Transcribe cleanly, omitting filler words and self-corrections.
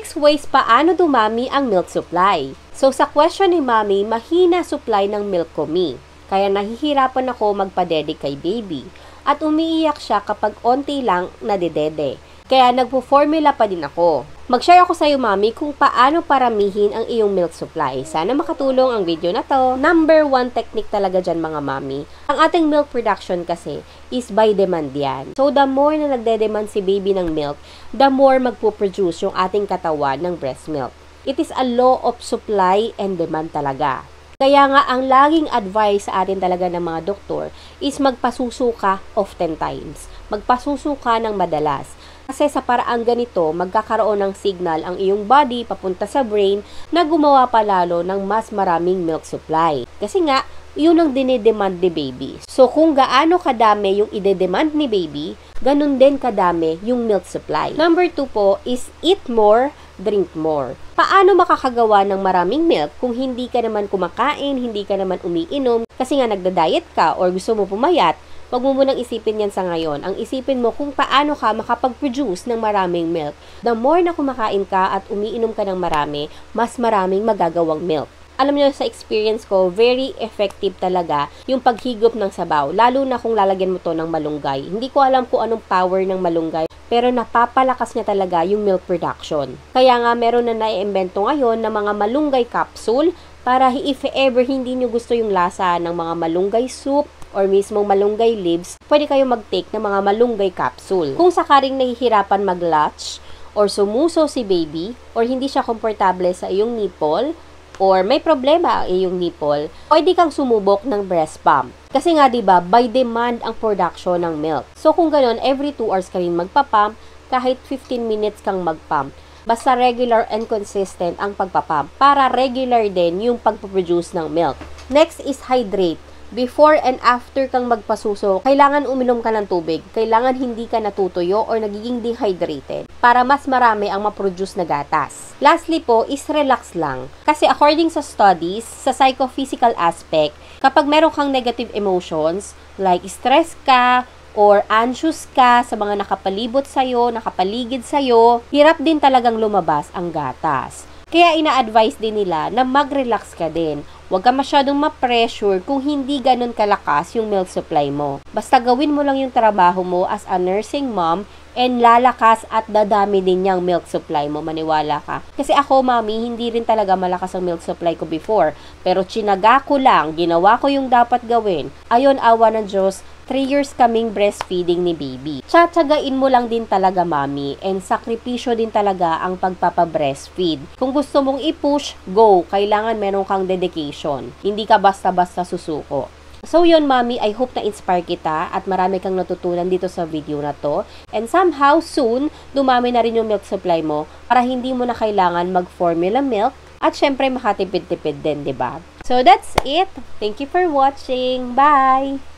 6 ways paano dumami ang milk supply. So sa question ni Mami, mahina supply ng milk ko mi. Kaya nahihirapan ako magpadede kay baby. At umiiyak siya kapag onti lang nadedede. Kaya nagpo-formula pa din ako. Mag-share ako sa iyo, Mami, kung paano paramihin ang iyong milk supply. Sana makatulong ang video na to. Number 1 technique talaga dyan, mga Mami. Ang ating milk production kasi is by demand yan. So, the more na nagde-demand si baby ng milk, the more magpo-produce yung ating katawan ng breast milk. It is a law of supply and demand talaga. Kaya nga, ang laging advice sa atin talaga ng mga doktor is magpasuso ka often times. Magpasuso ka ng madalas. Kasi sa paraan ganito, magkakaroon ng signal ang iyong body papunta sa brain na gumawa pa lalo ng mas maraming milk supply. Kasi nga, yun ang dinidemand ni baby. So, kung gaano kadami yung ide-demand ni baby, ganun din kadami yung milk supply. Number 2 po is eat more, drink more. Paano makakagawa ng maraming milk kung hindi ka naman kumakain, hindi ka naman umiinom, kasi nga nagda-diet ka or gusto mo pumayat? Wag mo munang isipin yan sa ngayon. Ang isipin mo kung paano ka makapag-produce ng maraming milk. The more na kumakain ka at umiinom ka ng marami, mas maraming magagawang milk. Alam niyo, sa experience ko, very effective talaga yung paghigop ng sabaw. Lalo na kung lalagyan mo to ng malunggay. Hindi ko alam kung anong power ng malunggay, pero napapalakas niya talaga yung milk production. Kaya nga, meron na naiimbento ngayon ng mga malunggay capsule para if ever hindi niyo gusto yung lasa ng mga malunggay soup, or mismong malunggay leaves, pwede kayo mag-take ng mga malunggay capsule. Kung sakaring nahihirapan mag-latch, or sumuso si baby, or hindi siya komportable sa iyong nipple, or may problema ang iyong nipple, pwede kang sumubok ng breast pump. Kasi nga, diba, by demand ang production ng milk. So, kung ganoon, every 2 hours ka rin magpapump, kahit 15 minutes kang magpump. Basta regular and consistent ang pagpapump, para regular din yung pagpaproduce ng milk. Next is hydrate. Before and after kang magpasuso, kailangan uminom ka ng tubig. Kailangan hindi ka natutuyo or nagiging dehydrated para mas marami ang maproduce na gatas. Lastly po is relax lang. Kasi according sa studies, sa psychophysical aspect, kapag meron kang negative emotions, like stress ka, or anxious ka sa mga nakapalibot sa'yo, nakapaligid sa'yo, hirap din talagang lumabas ang gatas. Kaya ina-advise din nila na mag-relax ka din. Huwag ka masyadong ma-pressure kung hindi ganun kalakas yung milk supply mo. Basta gawin mo lang yung trabaho mo as a nursing mom and lalakas at dadami din yung milk supply mo, maniwala ka. Kasi ako, Mami, hindi rin talaga malakas ang milk supply ko before. Pero tsinaga ko lang, ginawa ko yung dapat gawin. Ayon, awa ng Diyos, 3 years kaming breastfeeding ni baby. Tsatsagain mo lang din talaga, Mami, and sakripisyo din talaga ang pagpapa-breastfeed. Kung gusto mong i-push, go. Kailangan meron kang dedication. Hindi ka basta-basta susuko. So yun, Mami, I hope na-inspire kita at marami kang natutunan dito sa video na to. And somehow, soon, dumami na rin yung milk supply mo para hindi mo na kailangan mag-formula milk at syempre makatipid-tipid din, diba? So that's it. Thank you for watching. Bye!